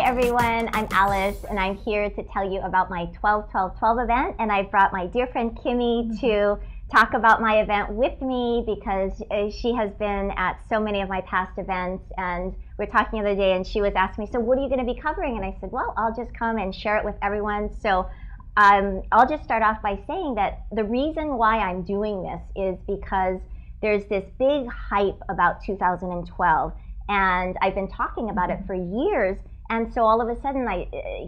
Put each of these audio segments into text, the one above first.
everyone, I'm Alice and I'm here to tell you about my 12-12-12 event, and I brought my dear friend Kimmy to talk about my event with me because she has been at so many of my past events, and we were talking the other day and she was asking me, so what are you going to be covering? And I said, well, I'll just come and share it with everyone. So I'll just start off by saying that the reason why I'm doing this is because there's this big hype about 2012, and I've been talking about it for years. And so all of a sudden,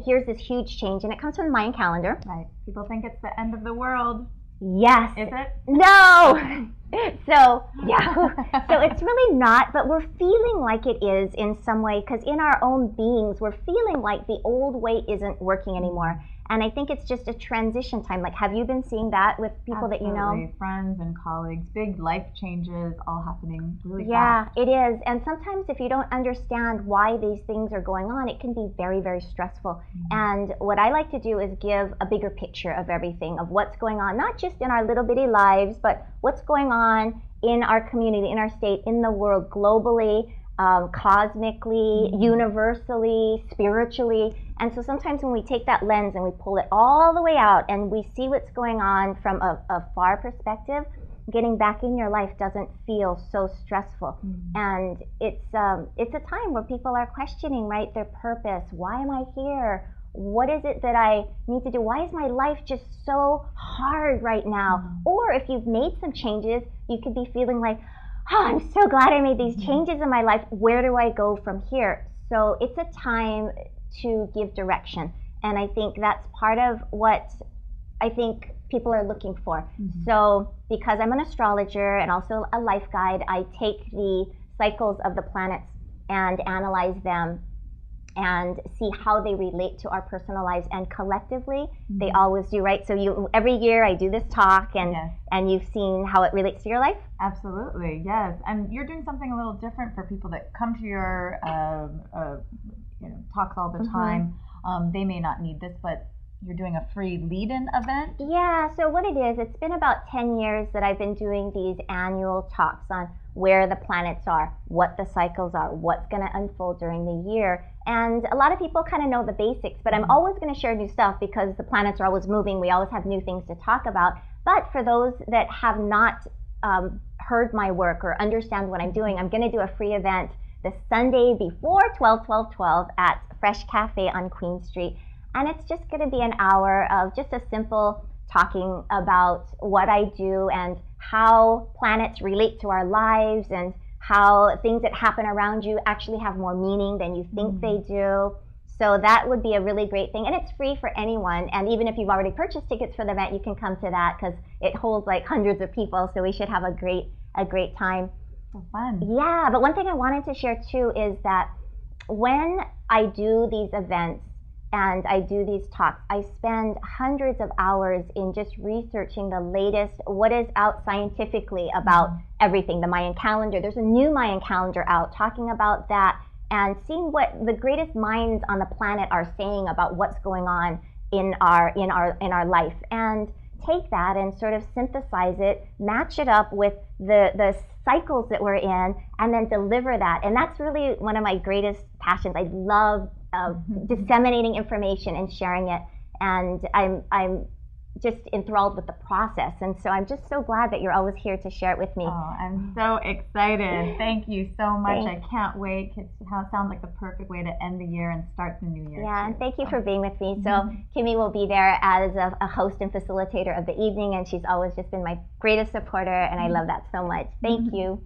here's this huge change, and it comes from the Mayan calendar. Right. People think it's the end of the world. Yes. Is it? No. So, yeah. So it's really not, but we're feeling like it is in some way, because in our own beings, we're feeling like the old way isn't working anymore. And I think it's just a transition time. Like, have you been seeing that with people that you know? Friends and colleagues, big life changes all happening really Yeah, fast. it is. And sometimes if you don't understand why these things are going on, it can be very, very stressful. And what I like to do is give a bigger picture of everything, of what's going on, not just in our little bitty lives, but what's going on in our community, in our state, in the world, globally, cosmically, universally, spiritually. And so sometimes when we take that lens and we pull it all the way out and we see what's going on from a far perspective, getting back in your life doesn't feel so stressful. And it's a time where people are questioning, right, their purpose. Why am I here? What is it that I need to do? Why is my life just so hard right now? Or if you've made some changes, you could be feeling like, oh, I'm so glad I made these changes in my life. Where do I go from here? So it's a time to give direction. And I think that's part of what I think people are looking for. So because I'm an astrologer and also a life guide, I take the cycles of the planets and analyze them and see how they relate to our personal lives, and collectively they always do, right? So every year I do this talk, and and you've seen how it relates to your life. Absolutely, yes. And you're doing something a little different for people that come to your talks all the time. They may not need this, but you're doing a free lead-in event. Yeah, so what it is, it's been about 10 years that I've been doing these annual talks on where the planets are, what the cycles are, what's going to unfold during the year. And a lot of people kind of know the basics, but I'm always going to share new stuff because the planets are always moving. We always have new things to talk about. But for those that have not heard my work or understand what I'm doing, I'm going to do a free event the Sunday before 12-12-12 at Fresh Cafe on Queen Street. And it's just going to be an hour of just a simple talking about what I do and how planets relate to our lives, and how things that happen around you actually have more meaning than you think they do. So that would be a really great thing. And it's free for anyone. And even if you've already purchased tickets for the event, you can come to that because it holds like hundreds of people. So we should have a great time. So fun. Yeah, but one thing I wanted to share too is that when I do these events and I do these talks, I spend hundreds of hours in just researching the latest, what is out scientifically about everything, the Mayan calendar. There's a new Mayan calendar out talking about that, and seeing what the greatest minds on the planet are saying about what's going on in our life, and take that and sort of synthesize it, match it up with the cycles that we're in, and then deliver that. And that's really one of my greatest passions. I love disseminating information and sharing it, and I'm just enthralled with the process. And so I'm just so glad that you're always here to share it with me. Oh, I'm so excited. Thank you so much. I can't wait. It sounds like the perfect way to end the year and start the new year. Yeah, and thank you for being with me. So Kimmy will be there as a host and facilitator of the evening, and she's always just been my greatest supporter, and I love that so much. Thank you.